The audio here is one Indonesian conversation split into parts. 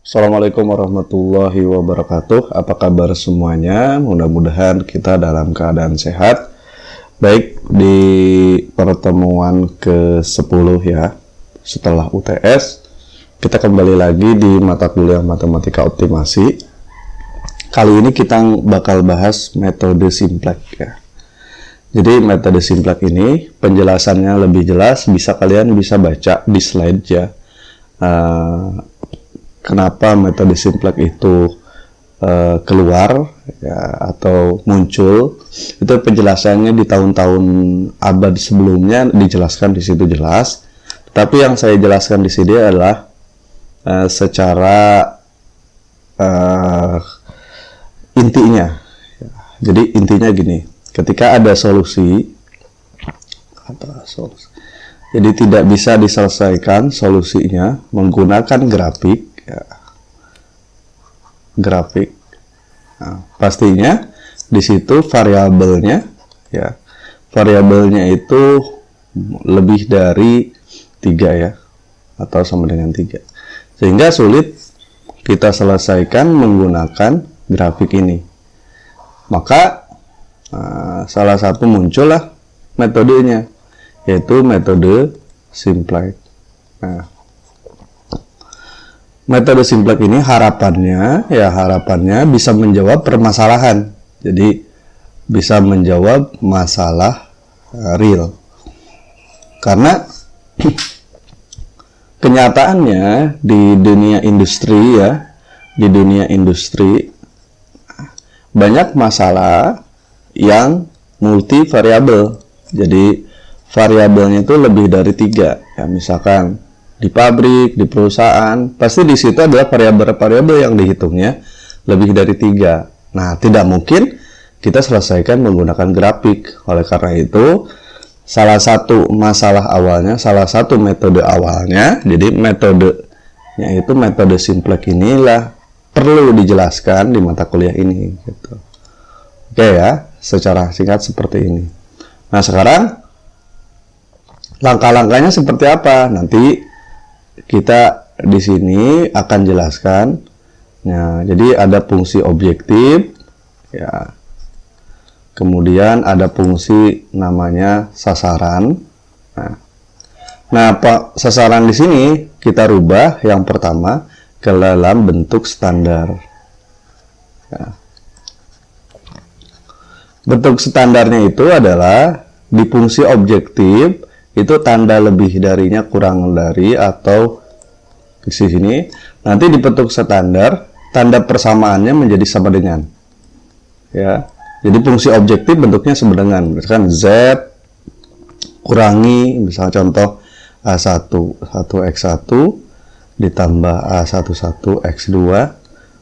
Assalamualaikum warahmatullahi wabarakatuh. Apa kabar semuanya? Mudah-mudahan kita dalam keadaan sehat. Baik, di pertemuan ke-10 ya, setelah UTS, kita kembali lagi di mata kuliah matematika optimasi. Kali ini kita bakal bahas metode simplex ya. Jadi metode simplex ini penjelasannya lebih jelas, kalian bisa baca di slide ya. Kenapa metode simplex itu keluar ya, atau muncul, itu penjelasannya di tahun-tahun abad sebelumnya dijelaskan di situ jelas. Tapi yang saya jelaskan di sini adalah secara intinya. Jadi intinya gini, ketika ada solusi, jadi tidak bisa diselesaikan solusinya menggunakan grafik. Ya, grafik. Nah, pastinya di situ variabelnya ya, variabelnya itu lebih dari 3 ya, atau sama dengan 3, sehingga sulit kita selesaikan menggunakan grafik ini. Maka salah satu muncullah metodenya, yaitu metode simplex. Nah, metode simplex ini harapannya bisa menjawab permasalahan. Jadi bisa menjawab masalah real. Karena kenyataannya di dunia industri ya, di dunia industri banyak masalah yang multivariabel. Jadi variabelnya itu lebih dari 3 ya, misalkan di pabrik, di perusahaan, pasti di situ adalah variabel-variabel yang dihitungnya lebih dari 3. Nah, tidak mungkin kita selesaikan menggunakan grafik. Oleh karena itu, salah satu masalah awalnya, salah satu metode awalnya, jadi metodenya itu metode simplex inilah perlu dijelaskan di mata kuliah ini. Gitu. Oke ya, secara singkat seperti ini. Nah, sekarang langkah-langkahnya seperti apa? Nanti kita di sini akan jelaskan. Nah, jadi ada fungsi objektif ya. Kemudian ada fungsi namanya sasaran. Nah, sasaran di sini kita rubah yang pertama ke dalam bentuk standar. Ya. Bentuk standarnya itu adalah di fungsi objektif itu tanda lebih darinya kurang dari atau di sini. Nanti di bentuk standar tanda persamaannya menjadi sama dengan ya. Jadi fungsi objektif bentuknya sama dengan, misalkan Z kurangi misalnya contoh A1 1x1 ditambah A11 x2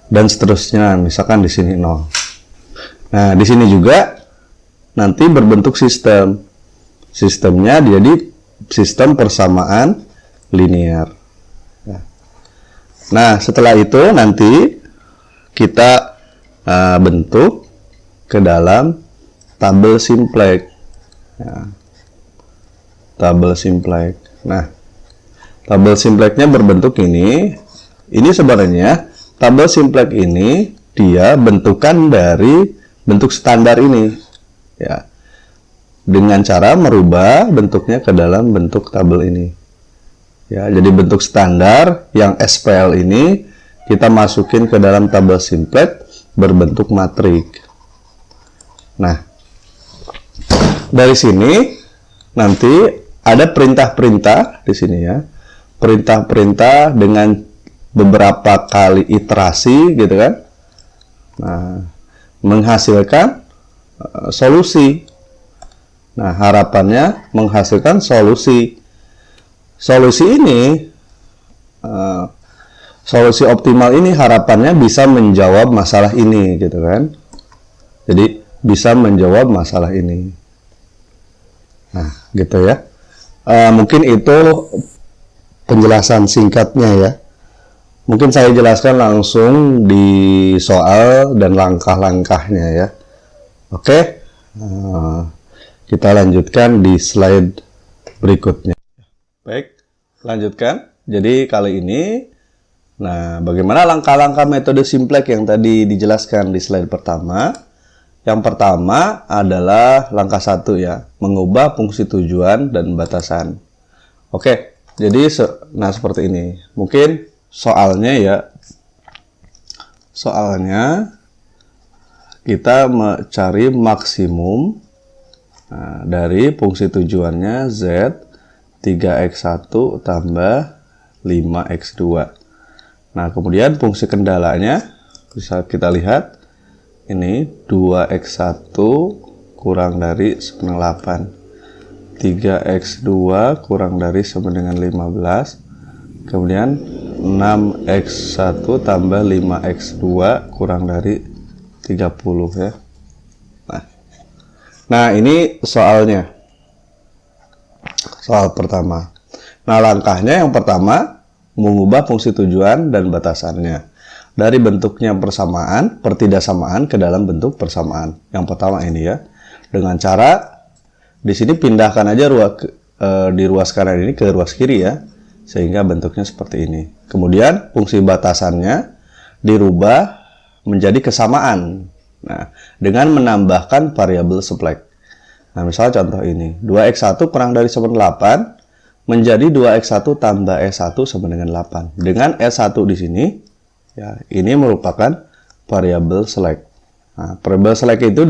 dan seterusnya, misalkan di sini 0. Nah, di sini juga nanti berbentuk sistem. Sistemnya jadi sistem persamaan linear. Nah, setelah itu nanti kita bentuk ke dalam tabel simplex. Ya. Tabel simplex. Nah, tabel simplexnya berbentuk ini. Ini sebenarnya tabel simplex ini dia bentukan dari bentuk standar ini. Ya. Dengan cara merubah bentuknya ke dalam bentuk tabel ini. Ya, jadi bentuk standar yang SPL ini kita masukin ke dalam tabel simplex berbentuk matrik. Nah, dari sini nanti ada perintah-perintah di sini ya. Perintah-perintah dengan beberapa kali iterasi gitu kan. Nah, menghasilkan solusi. Nah, harapannya menghasilkan solusi. Solusi ini, solusi optimal ini harapannya bisa menjawab masalah ini, gitu kan? Jadi bisa menjawab masalah ini. Nah, gitu ya. Mungkin itu penjelasan singkatnya ya. Mungkin saya jelaskan langsung di soal dan langkah-langkahnya ya. Oke. Kita lanjutkan di slide berikutnya. Baik, lanjutkan. Jadi kali ini Nah, bagaimana langkah-langkah metode simplex yang tadi dijelaskan di slide pertama? Yang pertama adalah langkah 1 ya, mengubah fungsi tujuan dan batasan. Oke, jadi seperti ini. Mungkin soalnya ya, kita mencari maksimum dari fungsi tujuannya Z 3x1 tambah 5x2. Nah, kemudian fungsi kendalanya bisa kita lihat ini 2x1 kurang dari 8. 3x2 kurang dari sama dengan 15. Kemudian 6x1 tambah 5x2 kurang dari 30 ya. Nah, ini soalnya. Soal pertama. Nah, langkahnya yang pertama mengubah fungsi tujuan dan batasannya dari bentuknya persamaan, pertidaksamaan ke dalam bentuk persamaan. Yang pertama ini ya, dengan cara di sini pindahkan aja di ruas kanan ini ke ruas kiri ya, sehingga bentuknya seperti ini. Kemudian fungsi batasannya dirubah menjadi kesamaan. Nah, dengan menambahkan variabel simplex. Nah, misalnya contoh ini, 2x1 kurang dari sama dengan 8 menjadi 2x1 tambah s1 sama dengan 8. Dengan s1 di sini, ya, ini merupakan variabel select. Nah, variabel select itu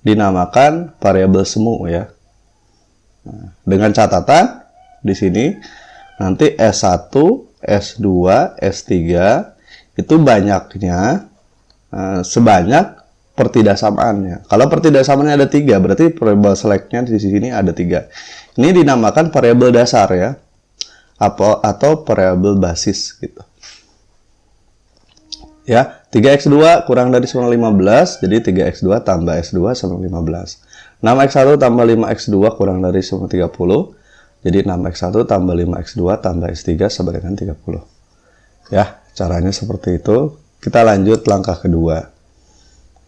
dinamakan variabel semu ya. Nah, dengan catatan di sini nanti S1, S2, S3 itu banyaknya sebanyak pertidaksamaannya. Kalau pertidaksamaannya ada 3, berarti variabel selectnya di sini ada 3. Ini dinamakan variabel dasar ya, atau variabel basis gitu. Ya, 3x2 kurang dari sama 15, jadi 3x2 tambah s2 sama 15. 6x1 tambah 5x2 kurang dari sama 30, jadi 6x1 tambah 5x2 tambah s3 sama dengan 30. Ya, caranya seperti itu. Kita lanjut langkah kedua.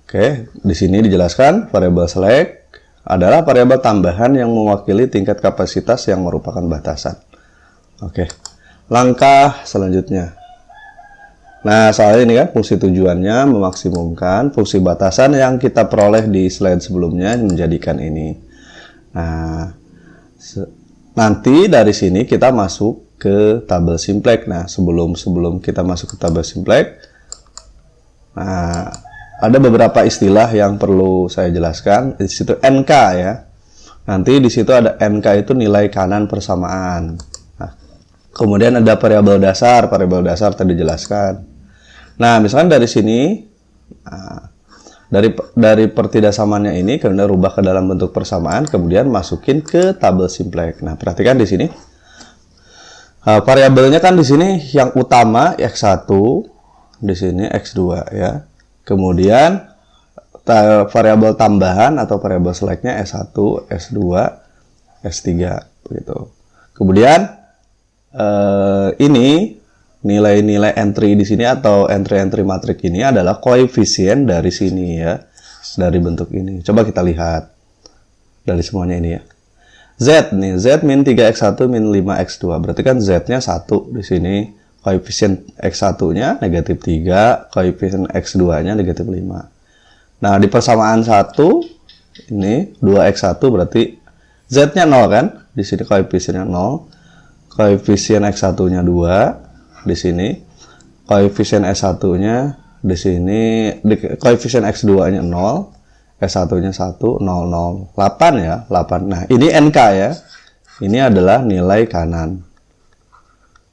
Oke, di sini dijelaskan variabel select adalah variabel tambahan yang mewakili tingkat kapasitas yang merupakan batasan. Oke, langkah selanjutnya. Nah, soalnya ini kan fungsi tujuannya memaksimumkan, fungsi batasan yang kita peroleh di slide sebelumnya menjadikan ini. Nah, nanti dari sini kita masuk ke tabel simplex. Nah, sebelum kita masuk ke tabel simplex, nah, ada beberapa istilah yang perlu saya jelaskan. Di situ NK ya. Nanti di situ ada NK itu nilai kanan persamaan. Nah, kemudian ada variabel dasar tadi dijelaskan. Nah, misalkan dari sini, dari pertidaksamaannya ini kemudian rubah ke dalam bentuk persamaan, kemudian masukin ke tabel simplex. Nah, perhatikan di sini. Variabelnya kan di sini yang utama x1, di sini x2 ya. Kemudian variabel tambahan atau variabel selectnya S1, S2, S3 begitu. Kemudian ini nilai-nilai entry di sini atau entry-entry matrik ini adalah koefisien dari sini ya, dari bentuk ini. Coba kita lihat dari semuanya ini ya. Z nih, Z min 3x1 min 5x2. Berarti kan Z-nya 1 di sini. Koefisien X1-nya negatif 3, koefisien X2-nya negatif 5. Nah, di persamaan 1, ini 2X1 berarti Z-nya 0 kan? Di sini koefisiennya 0. Koefisien X1-nya 2, di sini. Koefisien S1-nya di sini, koefisien X2-nya 0, S1-nya 1, 0, 0. 8 ya, 8. Nah, ini NK ya. Ini adalah nilai kanan.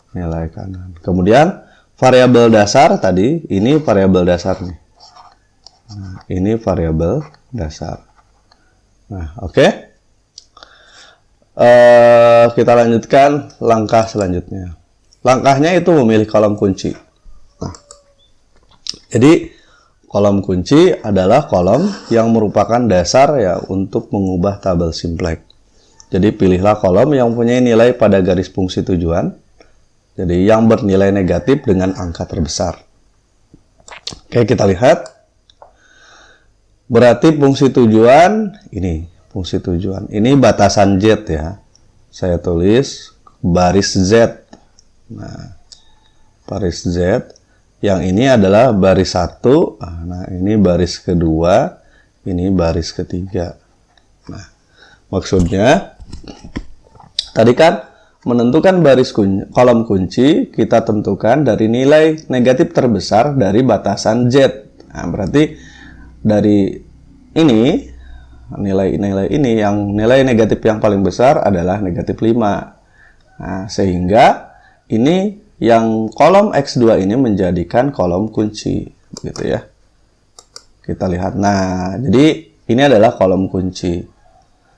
Nilai kanan. Kemudian variabel dasar tadi, ini variabel dasar nih. Nah, ini variabel dasar. Nah, oke. Kita lanjutkan langkah selanjutnya. Langkahnya itu memilih kolom kunci. Nah, jadi kolom kunci adalah kolom yang merupakan dasar ya untuk mengubah tabel simplex. Jadi pilihlah kolom yang punya nilai pada garis fungsi tujuan. Jadi yang bernilai negatif dengan angka terbesar. Oke, kita lihat. Berarti fungsi tujuan ini, fungsi tujuan. Ini batasan Z ya. Saya tulis baris Z. Nah, baris Z. Yang ini adalah baris 1. Nah, ini baris kedua, ini baris ketiga. Nah, maksudnya tadi kan menentukan baris kolom kunci, kita tentukan dari nilai negatif terbesar dari batasan Z. Nah, berarti dari ini nilai-nilai ini yang nilai negatif yang paling besar adalah negatif 5. Nah, sehingga ini yang kolom X2 ini menjadikan kolom kunci, gitu ya. Kita lihat. Nah, jadi ini adalah kolom kunci.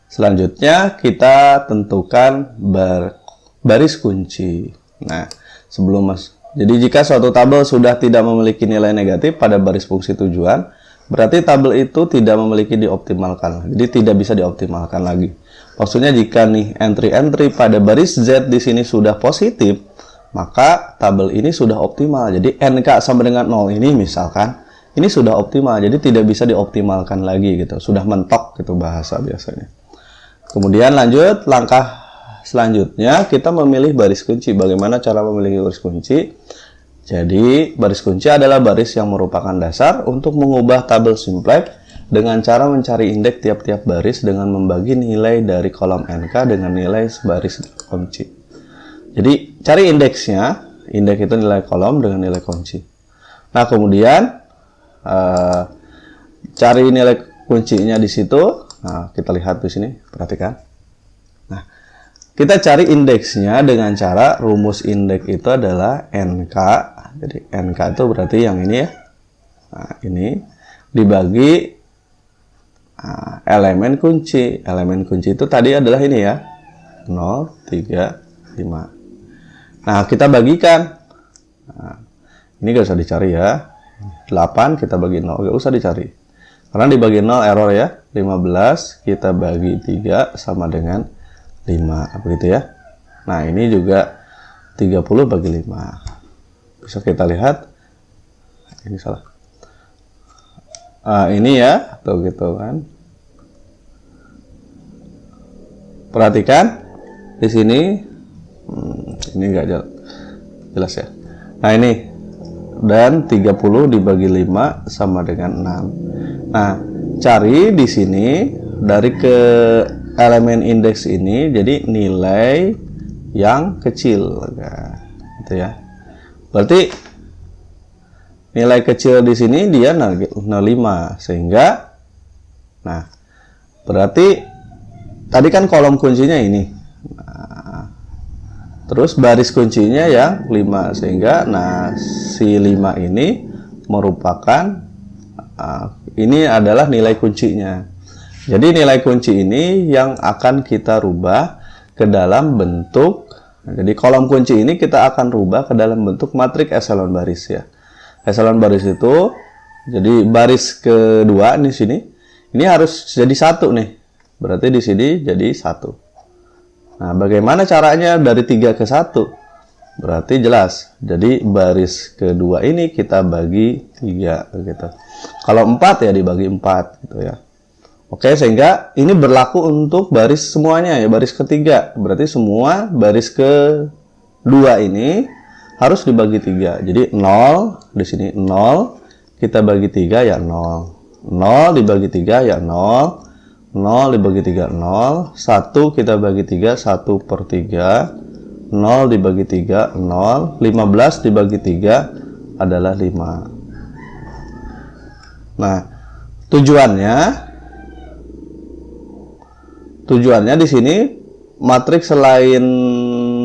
Selanjutnya kita tentukan baris kunci. Nah, jadi jika suatu tabel sudah tidak memiliki nilai negatif pada baris fungsi tujuan, berarti tabel itu tidak memiliki dioptimalkan. Jadi tidak bisa dioptimalkan lagi. Maksudnya jika nih entry-entry pada baris Z di sini sudah positif, maka tabel ini sudah optimal. Jadi NK sama dengan 0 ini misalkan, ini sudah optimal. Jadi tidak bisa dioptimalkan lagi gitu. Sudah mentok gitu bahasa biasanya. Kemudian lanjut, langkah selanjutnya kita memilih baris kunci. Bagaimana cara memilih baris kunci? Jadi baris kunci adalah baris yang merupakan dasar untuk mengubah tabel simplex dengan cara mencari indeks tiap-tiap baris dengan membagi nilai dari kolom NK dengan nilai baris kunci. Jadi cari indeksnya, indeks itu nilai kolom dengan nilai kunci. Nah, kemudian cari nilai kuncinya di situ. Nah, kita lihat di sini, perhatikan. Nah, kita cari indeksnya dengan cara rumus indeks itu adalah NK. Jadi NK itu berarti yang ini ya. Nah, ini dibagi elemen kunci. Elemen kunci itu tadi adalah ini ya. 0, 3, 5. Nah, kita bagikan. Nah, ini gak usah dicari ya. 8 kita bagi 0, gak usah dicari. Karena dibagi 0 error ya. 15 kita bagi 3 sama dengan 5. Begitu ya. Nah, ini juga 30 bagi 5. Bisa kita lihat. Ini salah. Ini ya. Tuh gitu kan. Perhatikan. Di sini. Ini enggak jelas ya. Nah, ini dan 30 dibagi 5 sama dengan 6. Nah, cari di sini dari ke elemen indeks ini jadi nilai yang kecil, nah, gitu ya. Berarti nilai kecil di sini dia 0,5 sehingga nah, berarti tadi kan kolom kuncinya ini. Terus baris kuncinya yang 5 sehingga nah si 5 ini merupakan ini adalah nilai kuncinya. Jadi nilai kunci ini yang akan kita rubah ke dalam bentuk. Jadi kolom kunci ini kita akan rubah ke dalam bentuk matriks eselon baris ya. Eselon baris itu jadi baris kedua di sini. Ini harus jadi 1 nih. Berarti di sini jadi 1. Nah, bagaimana caranya dari 3 ke 1? Berarti jelas. Jadi baris kedua ini kita bagi 3 gitu. Kalau 4 ya dibagi 4 gitu ya. Oke, sehingga ini berlaku untuk baris semuanya ya, baris ketiga. Berarti semua baris kedua ini harus dibagi 3. Jadi 0 di sini 0 kita bagi 3 ya 0. 0 dibagi 3 ya 0. 0 dibagi 3, 0. 1 kita bagi 3, 1 per 3. 0 dibagi 3, 0. 15 dibagi 3 adalah 5. Nah, tujuannya di sini matriks selain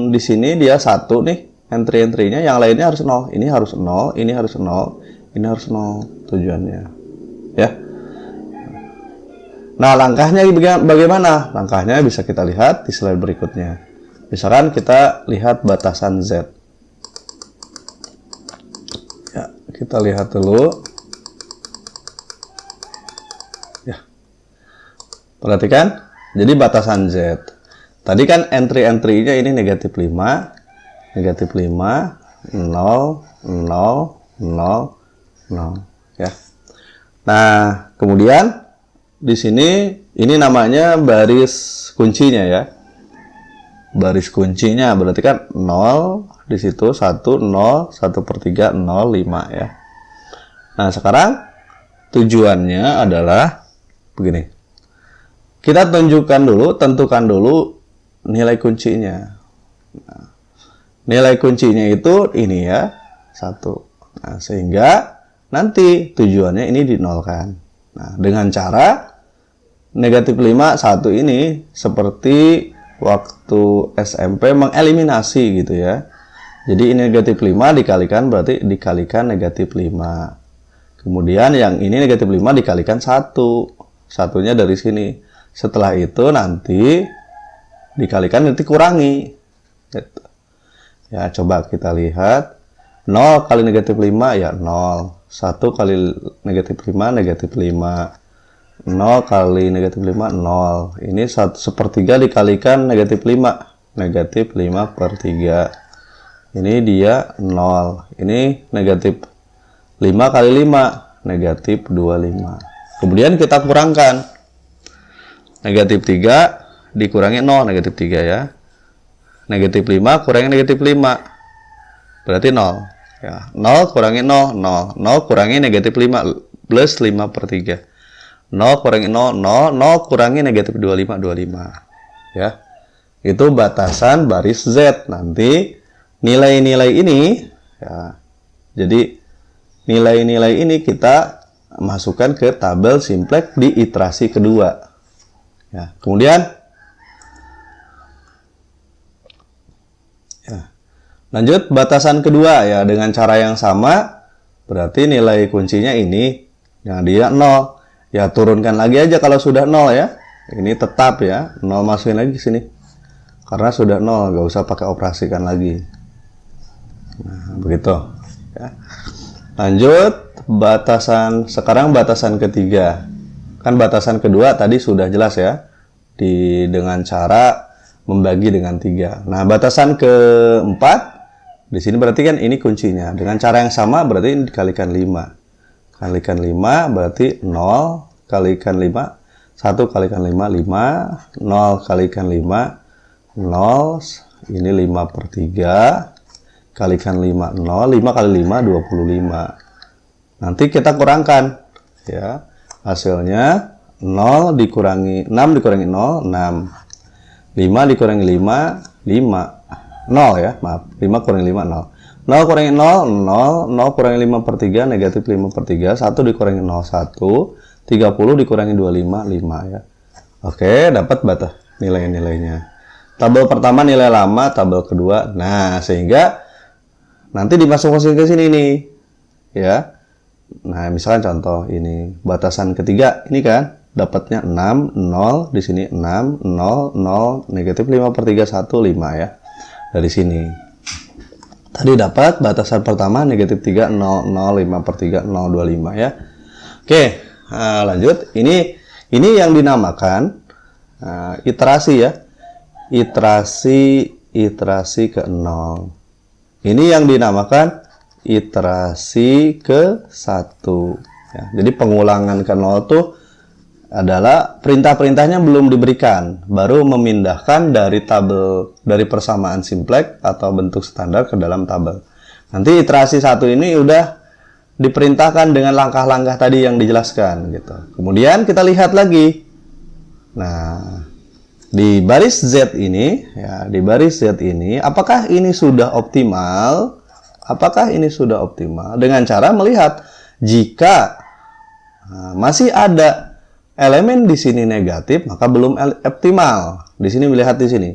di sini dia 1 nih, entry-entrynya yang lainnya harus 0. Ini harus 0, ini harus 0, ini harus 0 tujuannya. Ya. Nah, langkahnya bagaimana? Langkahnya bisa kita lihat di slide berikutnya. Misalkan kita lihat batasan Z. Ya, kita lihat dulu. Ya. Perhatikan. Jadi batasan Z. Tadi kan entry-entry-nya ini negatif 5. Negatif 5. 0, 0, 0, 0. Ya. Nah, kemudian di sini ini namanya baris kuncinya ya. Baris kuncinya berarti kan 0, di situ 1, 0, 1/3, 0, 5 ya. Nah, sekarang tujuannya adalah begini. Kita tentukan dulu nilai kuncinya. Nah, nilai kuncinya itu ini ya, 1. Nah, sehingga nanti tujuannya ini dinolkan. Nah, dengan cara negatif 5, 1 ini seperti waktu SMP mengeliminasi gitu ya. Jadi ini negatif 5 dikalikan berarti dikalikan negatif 5. Kemudian yang ini negatif 5 dikalikan 1. Satunya dari sini. Setelah itu nanti dikalikan nanti kurangi. Gitu. Ya, coba kita lihat. 0 kali negatif 5 ya 0. 1 kali negatif 5 negatif 5. 0 kali negatif 5 0. Ini 1/3 dikalikan negatif 5. Negatif 5/3. Ini dia 0. Ini negatif 5 kali 5 negatif 25. Kemudian kita kurangkan. Negatif 3 dikurangi 0, negatif 3 ya. Negatif 5 kurangi negatif 5. Berarti 0. Ya, 0 kurangi 0, 0. 0 kurangi negatif 5 plus 5/3. 0 kurangi 0, 0. 0 kurangi negatif 25, 25. Ya. Itu batasan baris Z. Nanti nilai-nilai ini ya. Jadi nilai-nilai ini kita masukkan ke tabel simplex di iterasi kedua. Ya, kemudian ya, lanjut batasan kedua ya dengan cara yang sama, berarti nilai kuncinya ini yang dia 0. Ya turunkan lagi aja kalau sudah 0 ya. Ini tetap ya, 0 masukin lagi ke sini. Karena sudah 0, nggak usah pakai operasikan lagi. Nah, begitu ya. Lanjut sekarang batasan ketiga. Kan batasan kedua tadi sudah jelas ya, dengan cara membagi dengan 3. Nah, batasan keempat, di sini berarti kan ini kuncinya. Dengan cara yang sama berarti ini dikalikan 5. Kalikan 5 berarti 0 kalikan 5. 1 kalikan 5, 5. 0 kalikan 5, 0. Ini 5/3. Kalikan 5, 0. 5 kali 5, 25. Nanti kita kurangkan ya. Hasilnya 0 dikurangi 6 dikurangi 0, 6. 5 dikurangi 5, 5. 0 ya, maaf. 5 kurangi 5, 0. 0 kurangi 0, 0. 0 kurangi 5/3, negatif 5/3. 1 dikurangi 0, 1. 30 dikurangi 25, 5 ya. Oke, dapat batas nilai-nilainya. Tabel pertama nilai lama, tabel kedua. Nah, sehingga nanti dimasuk-masukin ke sini nih. Ya. Nah, misalkan contoh ini batasan ketiga ini kan dapatnya 6, 0 di sini 6, 0, 0, negatif 5/3, 1, 5 ya. Dari sini. Tadi dapat batasan pertama negatif 3, 0, 0, 5/3, 0, 25 ya. Oke, nah, lanjut. Ini yang dinamakan iterasi ya. Iterasi ke 0. Ini yang dinamakan iterasi ke 1 ya. Jadi pengulangan ke 0 itu adalah perintah-perintahnya belum diberikan, baru memindahkan dari persamaan simplex atau bentuk standar ke dalam tabel. Nanti iterasi 1 ini udah diperintahkan dengan langkah-langkah tadi yang dijelaskan gitu. Kemudian kita lihat lagi. Nah, di baris Z ini ya, di baris Z ini apakah ini sudah optimal? Apakah ini sudah optimal? Dengan cara melihat jika masih ada elemen di sini negatif, maka belum optimal. Di sini melihat di sini.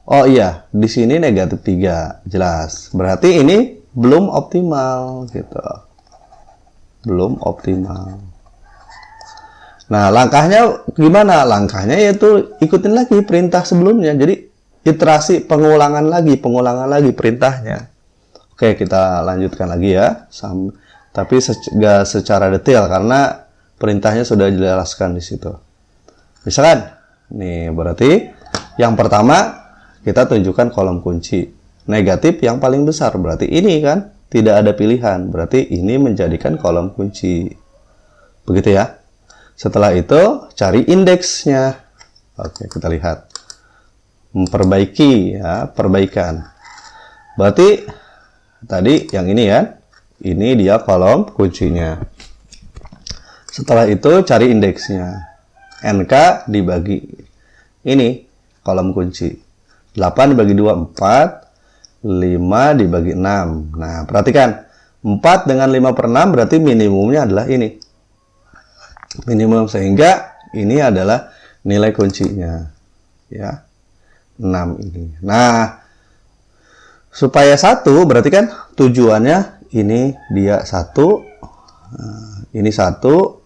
Oh iya, di sini negatif 3, jelas. Berarti ini belum optimal gitu. Belum optimal. Nah, langkahnya gimana? Langkahnya yaitu ikutin lagi perintah sebelumnya. Jadi iterasi pengulangan lagi perintahnya. Oke, kita lanjutkan lagi ya. Tapi nggak secara detail karena perintahnya sudah dijelaskan di situ. Misalkan, nih berarti yang pertama kita tunjukkan kolom kunci. Negatif yang paling besar, berarti ini kan tidak ada pilihan. Berarti ini menjadikan kolom kunci. Begitu ya. Setelah itu cari indeksnya. Oke, kita lihat. Memperbaiki ya, perbaikan. Berarti tadi yang ini ya, ini dia kolom kuncinya. Setelah itu cari indeksnya. NK dibagi ini kolom kunci. 8 dibagi 2, 4. 5 dibagi 6. Nah, perhatikan. 4 dengan 5/6 berarti minimumnya adalah ini. Minimum, sehingga ini adalah nilai kuncinya. Ya. 6 ini. Nah, supaya 1 berarti kan tujuannya ini dia 1. Ini 1.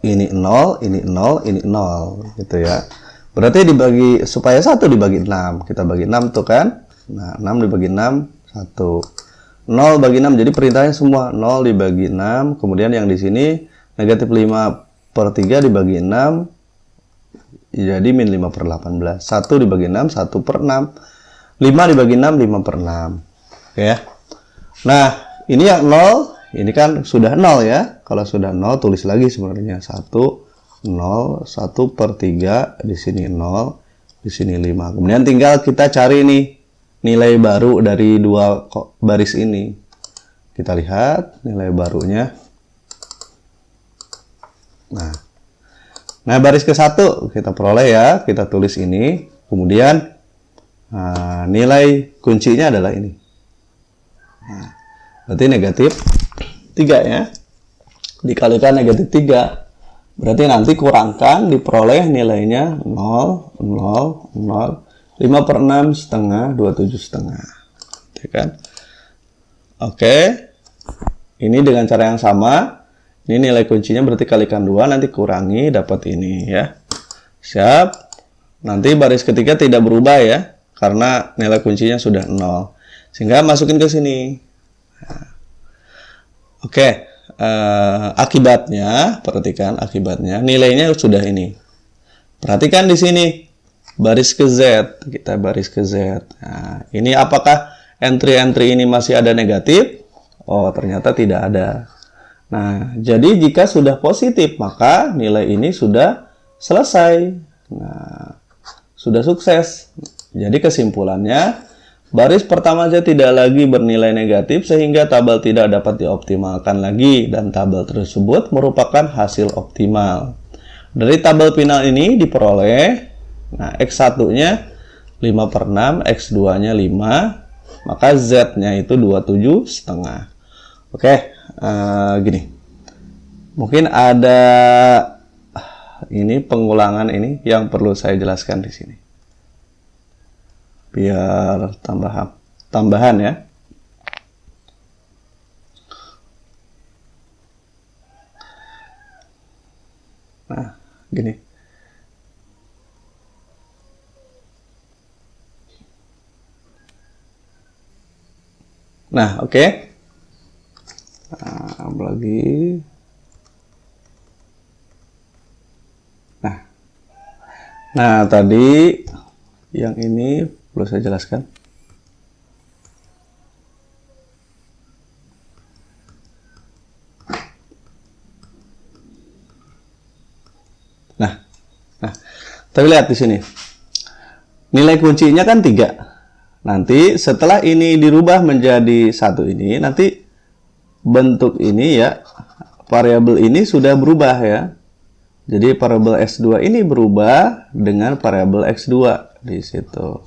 Ini 0, ini 0, ini 0 gitu ya. Berarti dibagi supaya 1 dibagi 6. Kita bagi 6 tuh kan. Nah, 6 dibagi 6 1. 0 bagi 6, jadi perintahnya semua 0 dibagi 6. Kemudian yang di sini negatif 5/3 dibagi 6 jadi min 5/18. 1 dibagi 6 1/6. 5 dibagi 6 5/6. Oke ya. Nah, ini yang 0, ini kan sudah 0 ya. Kalau sudah 0 tulis lagi sebenarnya 1 0 1/3, di sini 0, di sini 5. Kemudian tinggal kita cari nih nilai baru dari dua baris ini. Kita lihat nilai barunya. Nah, baris ke-1 kita peroleh ya, kita tulis ini. Kemudian nilai kuncinya adalah ini. Nah, berarti negatif 3 ya. Dikalikan negatif 3. Berarti nanti kurangkan diperoleh nilainya 0, 0, 0. 5/6 setengah, 27 setengah. Ya kan? Oke. Ini dengan cara yang sama. Ini nilai kuncinya berarti kalikan 2, nanti kurangi dapat ini ya. Siap. Nanti baris ketiga tidak berubah ya, karena nilai kuncinya sudah 0. Sehingga masukin ke sini. Oke. Akibatnya, perhatikan akibatnya, nilainya sudah ini. Perhatikan di sini. Baris ke Z, kita baris ke Z. Nah, ini apakah entry-entry ini masih ada negatif? Oh, ternyata tidak ada. Nah, jadi jika sudah positif, maka nilai ini sudah selesai. Nah, sudah sukses. Jadi kesimpulannya, baris pertama saja tidak lagi bernilai negatif sehingga tabel tidak dapat dioptimalkan lagi dan tabel tersebut merupakan hasil optimal. Dari tabel final ini diperoleh, nah, X1-nya 5/6, X2-nya 5, maka Z-nya itu 27 setengah. Oke, gini. Mungkin ada ini pengulangan ini yang perlu saya jelaskan di sini. Biar tambahan ya. Nah, gini. Nah, oke. Nah, lagi. Nah, tadi yang ini perlu saya jelaskan. Nah, tapi lihat di sini. Nilai kuncinya kan 3. Nanti setelah ini dirubah menjadi 1 ini, nanti bentuk ini ya, variabel ini sudah berubah ya. Jadi variabel X2 ini berubah dengan variabel X2 di situ.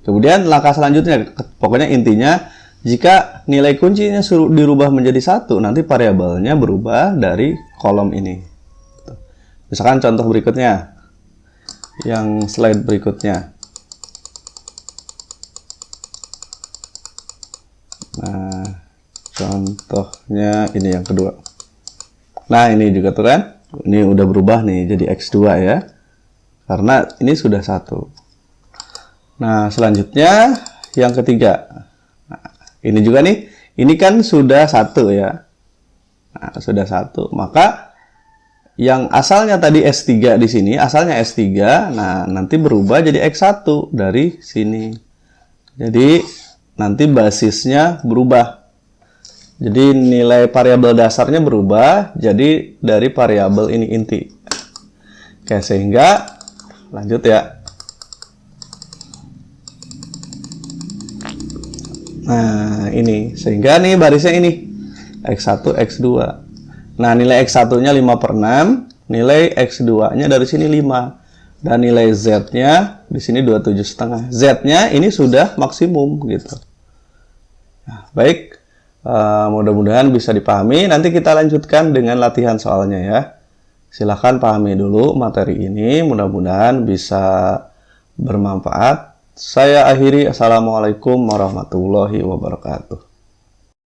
Kemudian langkah selanjutnya, pokoknya intinya, jika nilai kuncinya dirubah menjadi 1, nanti variabelnya berubah dari kolom ini. Misalkan contoh berikutnya, yang slide berikutnya. Nah, contohnya ini yang kedua. Nah, ini juga tuh kan, ini udah berubah nih jadi X2 ya, karena ini sudah 1. Nah, selanjutnya yang ketiga. Nah, ini juga nih, ini kan sudah 1 ya. Nah, sudah 1, maka yang asalnya tadi S3 di sini, asalnya S3, nah nanti berubah jadi X1 dari sini. Jadi nanti basisnya berubah. Jadi nilai variabel dasarnya berubah jadi dari variabel ini inti. Oke, sehingga lanjut ya. Nah, ini. Sehingga nih barisnya ini. X1, X2. Nah, nilai X1-nya 5/6. Nilai X2-nya dari sini 5. Dan nilai Z-nya di sini 27,5. Z-nya ini sudah maksimum gitu. Nah, baik. Mudah-mudahan bisa dipahami. Nanti kita lanjutkan dengan latihan soalnya ya. Silahkan pahami dulu materi ini. Mudah-mudahan bisa bermanfaat. Saya akhiri. Assalamualaikum warahmatullahi wabarakatuh.